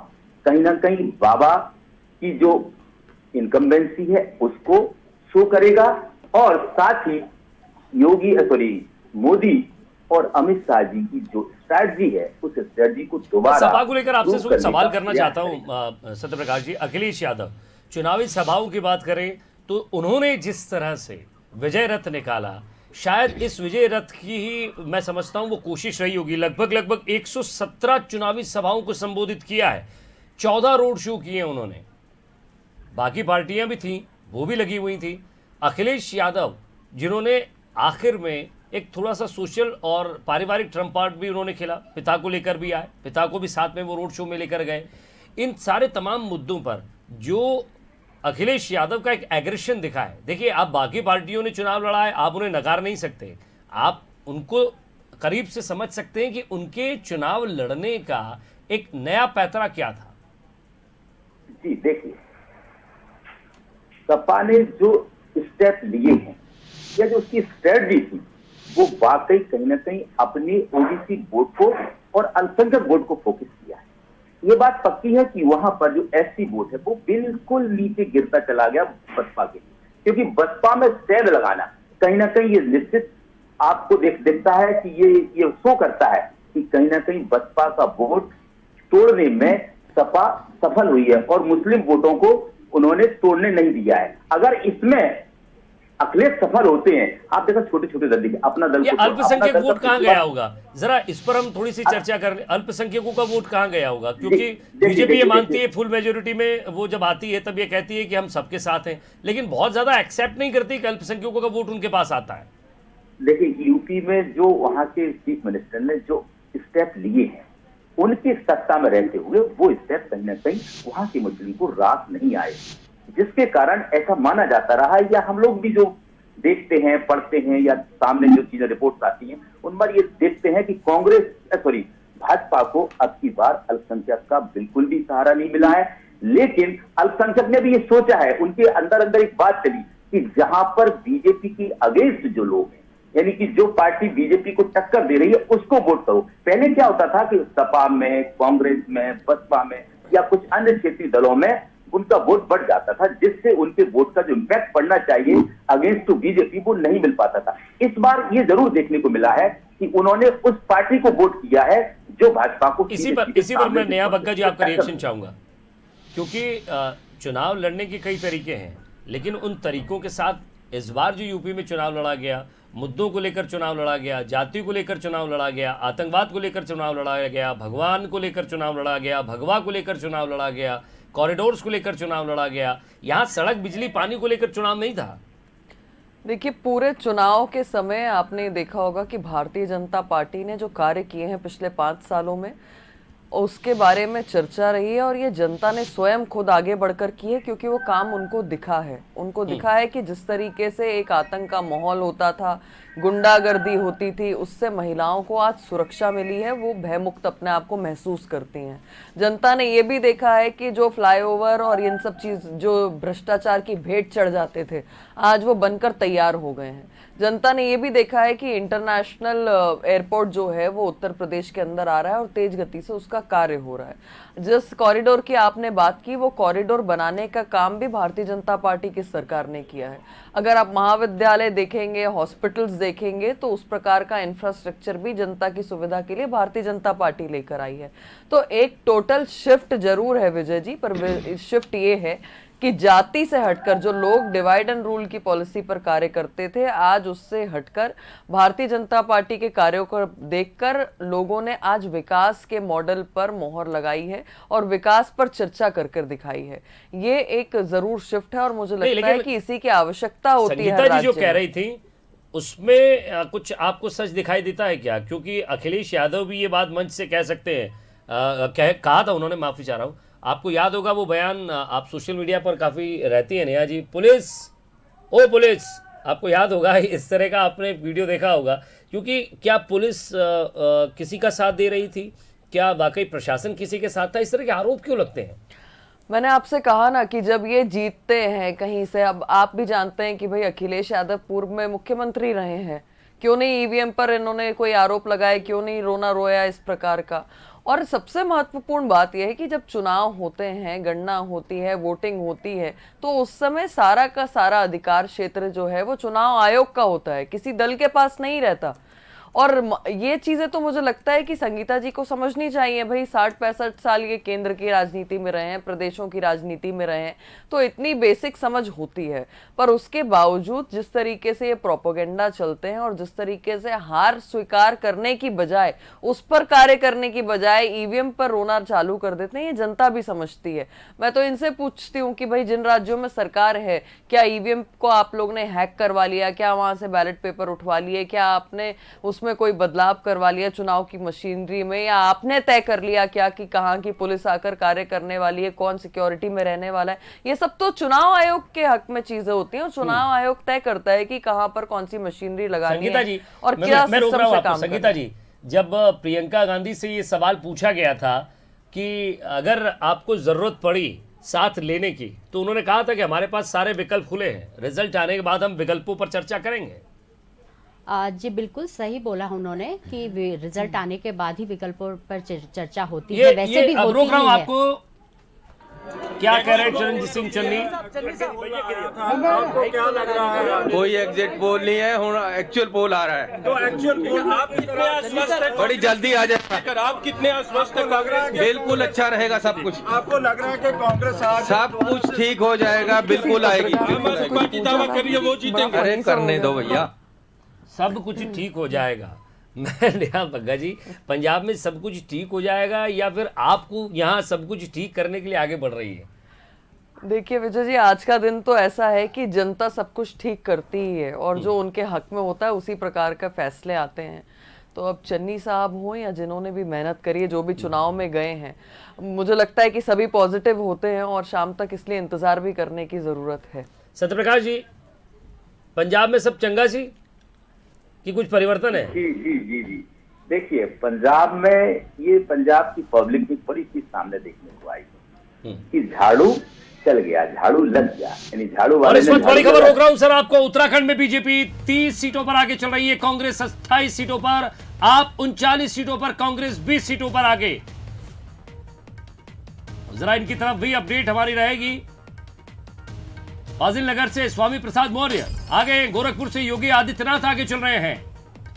कहीं ना कहीं बाबा की जो इनकम्बेंसी है उसको शो करेगा, और साथ ही मोदी और अमित शाह जी की जो स्ट्रैटेजी है उस स्ट्रैटेजी को दोबारा सभा को लेकर आपसे शुरू सवाल करने करना का चाहता हूं सत्यप्रकाश जी। अखिलेश यादव चुनावी सभाओं की बात करें तो उन्होंने जिस तरह से विजय रथ निकाला, शायद इस विजय रथ की ही मैं समझता हूं वो कोशिश रही होगी। लगभग 117 चुनावी सभाओं को संबोधित किया है, 14 रोड शो किए उन्होंने, बाकी पार्टियां भी थीं वो भी लगी हुई थी। अखिलेश यादव जिन्होंने आखिर में एक थोड़ा सा सोशल और पारिवारिक ट्रम्प कार्ड भी उन्होंने खेला, पिता को लेकर भी आए, पिता को भी साथ में वो रोड शो में लेकर गए। इन सारे तमाम मुद्दों पर जो अखिलेश यादव का एक एग्रेशन दिखा है, देखिए आप बाकी पार्टियों ने चुनाव लड़ा है, आप उन्हें नकार नहीं सकते, आप उनको करीब से समझ सकते हैं कि उनके चुनाव लड़ने का एक नया पैतरा क्या था। जी देखिए, सपा ने जो स्टेप लिए हैं या जो उसकी स्ट्रेटजी थी वो वाकई कहीं ना कहीं अपने ओबीसी वोट को और अल्पसंख्यक वोट को फोकस किया है। ये बात पक्की है कि वहां पर जो एससी वोट है वो बिल्कुल नीचे गिरता चला गया बसपा के लिए, क्योंकि बसपा में सेल लगाना कहीं ना कहीं ये निश्चित आपको देखता है कि ये शो करता है कि कहीं ना कहीं बसपा का वोट तोड़ने में सपा सफल हुई है और मुस्लिम वोटों को उन्होंने तोड़ने नहीं दिया है। अगर इसमें अखिलेश सफल होते हैं, आप देखो छोटे छोटे दल दिखे, अपना दल, अल्पसंख्यक वोट कहां गया होगा, जरा इस पर हम थोड़ी सी चर्चा कर ले। अल्पसंख्यकों का वोट कहां गया होगा, क्योंकि बीजेपी ये मानती है फुल मेजोरिटी में वो जब आती है तब ये कहती है कि हम सबके साथ हैं, लेकिन बहुत ज्यादा एक्सेप्ट नहीं करती कि अल्पसंख्यकों का वोट उनके पास आता है। देखिए, यूपी में जो वहां के चीफ मिनिस्टर ने जो स्टेप लिए हैं, उनकी सत्ता में रहते हुए वो स्टेप कहीं ना कहीं वहां के मुस्लिम को रास नहीं आए, जिसके कारण ऐसा माना जाता रहा है, या हम लोग भी जो देखते हैं, पढ़ते हैं, या सामने जो चीजें रिपोर्ट आती हैं उन पर ये देखते हैं कि भाजपा को अब की बार अल्पसंख्यक का बिल्कुल भी सहारा नहीं मिला है। लेकिन अल्पसंख्यक ने भी ये सोचा है, उनके अंदर एक बात चली कि जहां पर बीजेपी की अगेंस्ट जो लोग हैं, यानी कि जो पार्टी बीजेपी को टक्कर दे रही है उसको वोट करो। पहले क्या होता था कि सपा में, कांग्रेस में, बसपा में या कुछ अन्य क्षेत्रीय दलों में उनका वोट बढ़ जाता था, जिससे उनके वोट का जो इम्पैक्ट पड़ना चाहिए अगेंस्ट टू बीजेपी वो नहीं मिल पाता था। इस बार ये जरूर देखने को मिला है कि उन्होंने उस पार्टी को वोट किया है जो भाजपा को। इसी पर मैं नया बग्गा जी आपका रिएक्शन चाहूंगा, क्योंकि चुनाव लड़ने के कई तरीके हैं, लेकिन उन तरीकों के साथ इस बार जो यूपी में चुनाव लड़ा गया, मुद्दों को लेकर चुनाव लड़ा गया, जाति को लेकर चुनाव लड़ा गया, आतंकवाद को लेकर चुनाव लड़ा गया, भगवान को लेकर चुनाव लड़ा गया, भगवा को लेकर चुनाव लड़ा गया, कॉरिडोर्स को लेकर चुनाव लड़ा गया, यहाँ सड़क, बिजली, पानी को लेकर चुनाव नहीं था। देखिए, पूरे चुनाव के समय आपने देखा होगा कि भारतीय जनता पार्टी ने जो कार्य किए हैं पिछले 5 सालों में, उसके बारे में चर्चा रही है, और ये जनता ने स्वयं खुद आगे बढ़कर की है, क्योंकि वो काम उनको दिखा है। उनको दिखा है कि जिस तरीके से एक आतंक का माहौल होता था, गुंडागर्दी होती थी, उससे महिलाओं को आज सुरक्षा मिली है, वो भयमुक्त अपने आप को महसूस करती हैं। जनता ने ये भी देखा है कि जो फ्लाईओवर और इन सब चीज जो भ्रष्टाचार की भेंट चढ़ जाते थे, आज वो बनकर तैयार हो गए हैं। जनता ने ये भी देखा है कि इंटरनेशनल एयरपोर्ट जो है वो उत्तर प्रदेश के अंदर आ रहा है और तेज गति से उसका कार्य हो रहा है। जिस कॉरिडोर की आपने बात की, वो कॉरिडोर बनाने का काम भी भारतीय जनता पार्टी की सरकार ने किया है। अगर आप महाविद्यालय देखेंगे, हॉस्पिटल्स देखेंगे, तो उस प्रकार का इंफ्रास्ट्रक्चर भी जनता की सुविधा के लिए भारतीय जनता पार्टी लेकर आई है। तो एक टोटल शिफ्ट जरूर है विजय जी, पर शिफ्ट ये है कि जाति से हटकर जो लोग डिवाइड एंड रूल की पॉलिसी पर कार्य करते थे, आज उससे हटकर भारतीय जनता पार्टी के कार्यों को देखकर लोगों ने आज विकास के मॉडल पर मोहर लगाई है और विकास पर चर्चा कर कर दिखाई है। ये एक जरूर शिफ्ट है और मुझे लगता है कि इसी की आवश्यकता होती है। संगीता जी जो कह रही थी उसमें कुछ आपको सच दिखाई देता है क्या? क्योंकि अखिलेश यादव भी ये बात मंच से कह सकते हैं, कहा था उन्होंने, माफी चाह रहा हूँ, आपको याद होगा वो बयान, आप सोशल मीडिया पर काफ़ी रहती है नेहा जी, पुलिस ओ पुलिस, आपको याद होगा इस तरह का आपने वीडियो देखा होगा। क्योंकि क्या पुलिस किसी का साथ दे रही थी? क्या वाकई प्रशासन किसी के साथ था? इस तरह के आरोप क्यों लगते हैं? मैंने आपसे कहा ना कि जब ये जीतते हैं कहीं से, अब आप भी जानते हैं कि भाई अखिलेश यादव पूर्व में मुख्यमंत्री रहे हैं, क्यों नहीं ईवीएम पर इन्होंने कोई आरोप लगाए, क्यों नहीं रोना रोया इस प्रकार का। और सबसे महत्वपूर्ण बात यह है कि जब चुनाव होते हैं, गणना होती है, वोटिंग होती है, तो उस समय सारा का सारा अधिकार क्षेत्र जो है वो चुनाव आयोग का होता है, किसी दल के पास नहीं रहता। और ये चीजें तो मुझे लगता है कि संगीता जी को समझनी चाहिए। भाई 60-65 साल ये केंद्र की राजनीति में रहे हैं, प्रदेशों की राजनीति में रहे हैं, तो इतनी बेसिक समझ होती है। पर उसके बावजूद जिस तरीके से ये प्रोपेगेंडा चलते हैं और जिस तरीके से हार स्वीकार करने की बजाय, उस पर कार्य करने की बजाय ईवीएम पर रोना चालू कर देते हैं, ये जनता भी समझती है। मैं तो इनसे पूछती हूँ कि भाई जिन राज्यों में सरकार है, क्या ईवीएम को आप लोग ने हैक करवा लिया? क्या वहां से बैलेट पेपर उठवा लिए? क्या आपने में कोई बदलाव करवा लिया चुनाव की मशीनरी में? या आपने तय कर लिया क्या कि कहां की पुलिस आकर कार्य करने वाली है, कौन सिक्योरिटी में रहने वाला है? ये सब तो चुनाव आयोग के हक में चीजें होती हैं और चुनाव आयोग तय करता है कि कहां पर कौन सी मशीनरी लगानी है और क्या सिस्टम से काम। संगीता जी, जब प्रियंका गांधी से ये सवाल पूछा गया था कि अगर आपको जरूरत पड़ी साथ लेने की, तो उन्होंने कहा था कि हमारे पास सारे विकल्प खुले हैं, रिजल्ट आने के बाद हम विकल्पों पर चर्चा करेंगे। जी बिल्कुल सही बोला उन्होंने कि रिजल्ट आने के बाद ही विकल्पों पर चर्चा होती है, वैसे भी होती है। आपको क्या कह रहे हैं चरणजीत सिंह चन्नी? कोई एग्जिट पोल नहीं है, एक्चुअल पोल आ रहा है। तो एक्चुअल पोल आप कितने आश्वस्त हैं? बड़ी जल्दी आ जाएगा। आप कितने आश्वस्त हैं कांग्रेस? बिल्कुल अच्छा रहेगा सब कुछ। आपको लग रहा है कि कांग्रेस आज सब कुछ ठीक हो जाएगा, बिल्कुल आएगी। आम आदमी पार्टी दावा करिए वो जीतेंगे। अरे करने दो भैया, सब कुछ ठीक हो जाएगा। मैं नेहा बग्गा जी, पंजाब में सब कुछ ठीक हो जाएगा या फिर आपको यहाँ सब कुछ ठीक करने के लिए आगे बढ़ रही है? देखिए विजय जी, आज का दिन तो ऐसा है कि जनता सब कुछ ठीक करती ही है और जो उनके हक में होता है उसी प्रकार के फैसले आते हैं। तो अब चन्नी साहब हो या जिन्होंने भी मेहनत करी है, जो भी चुनाव में गए हैं, मुझे लगता है कि सभी पॉजिटिव होते हैं और शाम तक इसलिए इंतजार भी करने की जरूरत है। सत्यप्रकाश जी, पंजाब में सब चंगा सी कि कुछ परिवर्तन है? जी जी जी जी, देखिए पंजाब में ये पंजाब की पब्लिक में बड़ी चीज सामने देखने को आई कि झाड़ू चल गया, झाड़ू लग गया, यानी झाड़ू वाले। और इस वक्त बड़ी खबर रोक रहा हूं सर आपको, उत्तराखंड में बीजेपी 30 सीटों पर आगे चल रही है, कांग्रेस 28 सीटों पर, आप 39 सीटों पर, कांग्रेस 20 सीटों पर आगे। जरा इनकी तरफ भी अपडेट हमारी रहेगी। फाजिल नगर से स्वामी प्रसाद मौर्य आगे, गोरखपुर से योगी आदित्यनाथ आगे चल रहे हैं,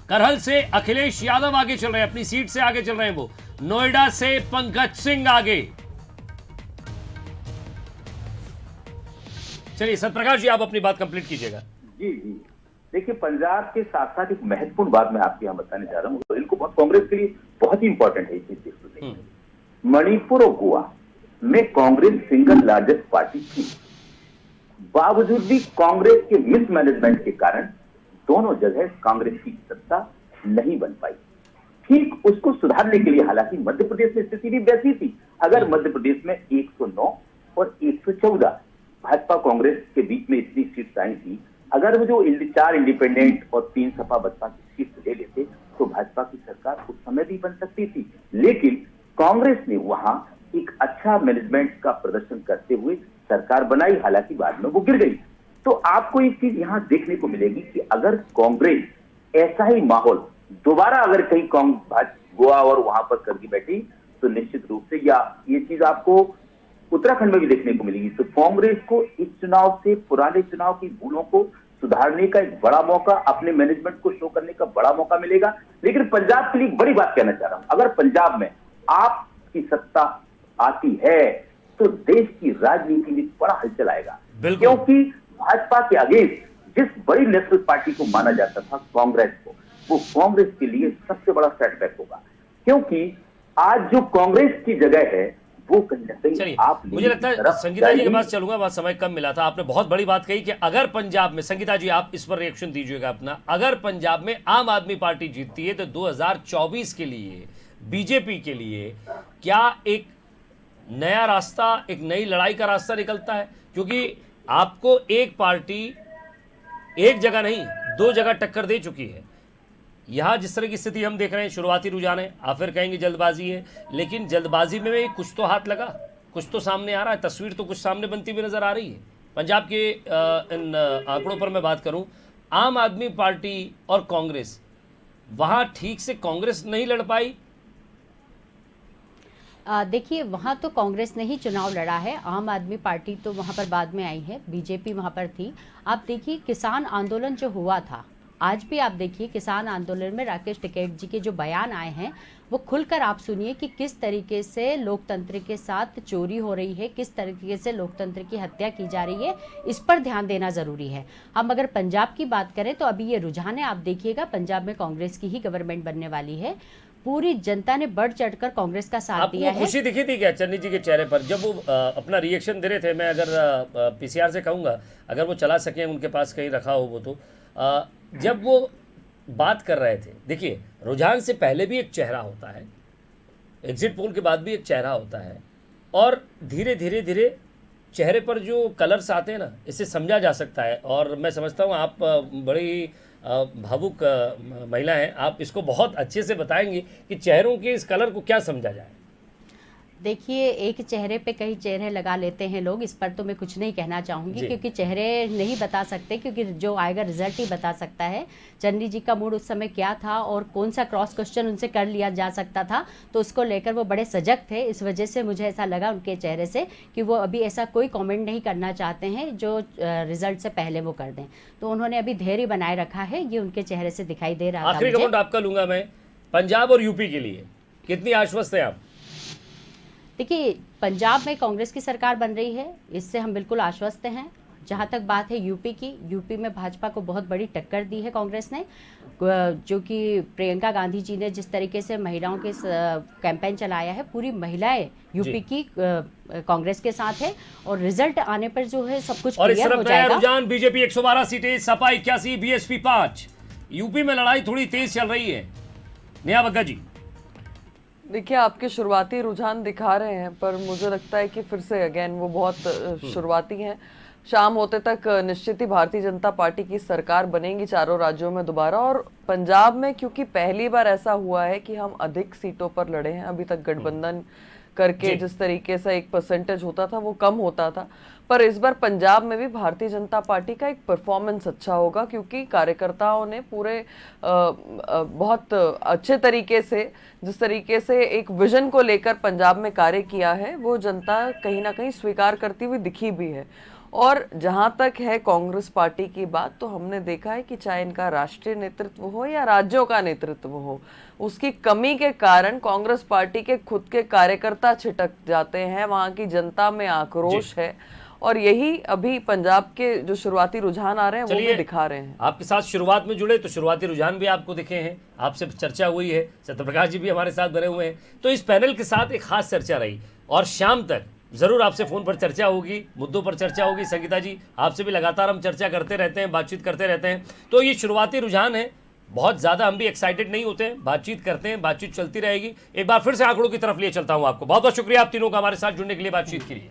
करहल से अखिलेश यादव आगे चल रहे हैं, अपनी सीट से आगे चल रहे हैं वो, नोएडा से पंकज सिंह आगे। चलिए सत्यप्रकाश जी, आप अपनी बात कंप्लीट कीजिएगा। जी जी, देखिए पंजाब के साथ साथ एक महत्वपूर्ण बात मैं आपको यहाँ बताने जा रहा हूँ, तो इनको कांग्रेस के लिए बहुत ही इंपॉर्टेंट है। इस चीज मणिपुर और गोवा में कांग्रेस सिंगल लार्जेस्ट पार्टी थी, बावजूद भी कांग्रेस के मिसमैनेजमेंट के कारण दोनों जगह कांग्रेस की सत्ता नहीं बन पाई। ठीक उसको सुधारने के लिए, हालांकि मध्य प्रदेश में स्थिति भी वैसी थी। अगर मध्य प्रदेश में 109 और 114 भाजपा कांग्रेस के बीच में इतनी सीट्स आई थी, अगर वो जो 4 इंडिपेंडेंट और 3 सपा बसपा की सीट ले लेते तो भाजपा की सरकार उस समय भी बन सकती थी, लेकिन कांग्रेस ने वहां एक अच्छा मैनेजमेंट का प्रदर्शन करते हुए सरकार बनाई, हालांकि बाद में वो गिर गई। तो आपको एक चीज यहां देखने को मिलेगी कि अगर कांग्रेस ऐसा ही माहौल दोबारा अगर कहीं गोवा और वहां पर करके बैठी तो निश्चित रूप से या ये चीज आपको उत्तराखंड में भी देखने को मिलेगी। तो कांग्रेस को इस चुनाव से पुराने चुनाव की भूलों को सुधारने का एक बड़ा मौका, अपने मैनेजमेंट को शो करने का बड़ा मौका मिलेगा। लेकिन पंजाब के लिए एक बड़ी बात कहना चाह रहा हूं, अगर पंजाब में आपकी सत्ता आती है तो देश की राजनीति में बड़ा हलचल आएगा, क्योंकि भाजपा के अगेंस्ट जिस बड़ी नेशनल पार्टी को माना जाता था कांग्रेस को, वो कांग्रेस के लिए सबसे बड़ा सेटबैक होगा, क्योंकि आज जो कांग्रेस की जगह है वो कहीं ना कहीं आप मुझे लगता है संगीता जी के पास चलूंगा, वहां समय कम मिला था। आपने बहुत बड़ी बात कही कि अगर पंजाब में, संगीता जी आप इस पर रिएक्शन दीजिएगा अपना, अगर पंजाब में आम आदमी पार्टी जीतती है तो 2024 के लिए बीजेपी के लिए क्या एक नया रास्ता, एक नई लड़ाई का रास्ता निकलता है? क्योंकि आपको एक पार्टी एक जगह नहीं 2 जगह टक्कर दे चुकी है। यहाँ जिस तरह की स्थिति हम देख रहे हैं, शुरुआती रुझान है, आप फिर कहेंगे जल्दबाजी है, लेकिन जल्दबाजी में भी कुछ तो हाथ लगा, कुछ तो सामने आ रहा है, तस्वीर तो कुछ सामने बनती हुई नजर आ रही है। पंजाब के इन आंकड़ों पर मैं बात करूं, आम आदमी पार्टी और कांग्रेस, वहां ठीक से कांग्रेस नहीं लड़ पाई। देखिए वहाँ तो कांग्रेस ने ही चुनाव लड़ा है, आम आदमी पार्टी तो वहाँ पर बाद में आई है, बीजेपी वहाँ पर थी। आप देखिए किसान आंदोलन जो हुआ था, आज भी आप देखिए किसान आंदोलन में राकेश टिकैत जी के जो बयान आए हैं वो खुलकर आप सुनिए कि किस तरीके से लोकतंत्र के साथ चोरी हो रही है, किस तरीके से लोकतंत्र की हत्या की जा रही है, इस पर ध्यान देना ज़रूरी है। हम अगर पंजाब की बात करें तो अभी ये रुझान है, आप देखिएगा पंजाब में कांग्रेस की ही गवर्नमेंट बनने वाली है। पूरी जनता ने बढ़ चढ़कर कांग्रेस का साथ दिया है। खुशी दिखी थी क्या चन्नी जी के चेहरे पर जब वो अपना रिएक्शन दे रहे थे? मैं अगर पीसीआर से कहूँगा, अगर वो चला सकें, उनके पास कहीं रखा हो वो, तो जब वो बात कर रहे थे, देखिए रुझान से पहले भी एक चेहरा होता है, एग्जिट पोल के बाद भी एक चेहरा होता है, और धीरे धीरे धीरे चेहरे पर जो कलर्स आते हैं ना, इससे समझा जा सकता है। और मैं समझता हूँ आप बड़ी भावुक महिला हैं, आप इसको बहुत अच्छे से बताएंगी कि चेहरों के इस कलर को क्या समझा जाए। देखिए एक चेहरे पे कई चेहरे लगा लेते हैं लोग, इस पर तो मैं कुछ नहीं कहना चाहूँगी क्योंकि चेहरे नहीं बता सकते, क्योंकि जो आएगा रिजल्ट ही बता सकता है। चन्नी जी का मूड उस समय क्या था और कौन सा क्रॉस क्वेश्चन उनसे कर लिया जा सकता था, तो उसको लेकर वो बड़े सजग थे। इस वजह से मुझे ऐसा लगा उनके चेहरे से कि वो अभी ऐसा कोई कॉमेंट नहीं करना चाहते हैं जो रिजल्ट से पहले वो कर दें, तो उन्होंने अभी धैर्य बनाए रखा है, ये उनके चेहरे से दिखाई दे रहा था। आखिरी कमेंट आपका लूंगा मैं, पंजाब और यूपी के लिए कितनी आश्वस्त हैं आप? देखिए पंजाब में कांग्रेस की सरकार बन रही है, इससे हम बिल्कुल आश्वस्त हैं। जहाँ तक बात है यूपी की, यूपी में भाजपा को बहुत बड़ी टक्कर दी है कांग्रेस ने, जो कि प्रियंका गांधी जी ने जिस तरीके से महिलाओं के कैंपेन चलाया है, पूरी महिलाएं यूपी की कांग्रेस के साथ है, और रिजल्ट आने पर जो है सब कुछ क्लियर हो जाएगा। रुझान बीजेपी 112 सीटें, सपा 81, बीएसपी 5। यूपी में लड़ाई थोड़ी तेज चल रही है। नेहा बग्गा जी, देखिए आपके शुरुआती रुझान दिखा रहे हैं, पर मुझे लगता है कि फिर से अगेन वो बहुत शुरुआती हैं। शाम होते तक निश्चित ही भारतीय जनता पार्टी की सरकार बनेगी चारों राज्यों में दोबारा। और पंजाब में क्योंकि पहली बार ऐसा हुआ है कि हम अधिक सीटों पर लड़े हैं, अभी तक गठबंधन करके जिस तरीके से एक परसेंटेज होता था वो कम होता था, पर इस बार पंजाब में भी भारतीय जनता पार्टी का एक परफॉर्मेंस अच्छा होगा, क्योंकि कार्यकर्ताओं ने पूरे बहुत अच्छे तरीके से, जिस तरीके से एक विजन को लेकर पंजाब में कार्य किया है, वो जनता कहीं ना कहीं स्वीकार करती हुई दिखी भी है। और जहां तक है कांग्रेस पार्टी की बात, तो हमने देखा है कि चाहे इनका राष्ट्रीय नेतृत्व हो या राज्यों का नेतृत्व हो, उसकी कमी के कारण कांग्रेस पार्टी के खुद के कार्यकर्ता छिटक जाते हैं, वहां की जनता में आक्रोश है, और यही अभी पंजाब के जो शुरुआती रुझान आ रहे हैं वो भी दिखा रहे हैं। आपके साथ शुरुआत में जुड़े तो शुरुआती रुझान भी आपको दिखे हैं, आपसे चर्चा हुई है, सत्यप्रकाश जी भी हमारे साथ बने हुए हैं, तो इस पैनल के साथ एक खास चर्चा रही, और शाम तक जरूर आपसे फोन पर चर्चा होगी, मुद्दों पर चर्चा होगी। संगीता जी, आपसे भी लगातार हम चर्चा करते रहते हैं, बातचीत करते रहते हैं, तो ये शुरुआती रुझान है, बहुत ज़्यादा हम भी एक्साइटेड नहीं होते हैं, बातचीत करते हैं, बातचीत चलती रहेगी। एक बार फिर से आंकड़ों की तरफ लिए चलता हूं आपको। बहुत बहुत शुक्रिया आप तीनों का हमारे साथ जुड़ने के लिए, बातचीत के लिए।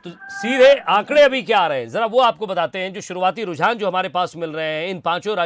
तो सीधे आंकड़े अभी क्या आ रहे हैं जरा वो आपको बताते हैं। जो शुरुआती रुझान जो हमारे पास मिल रहे हैं इन पांचों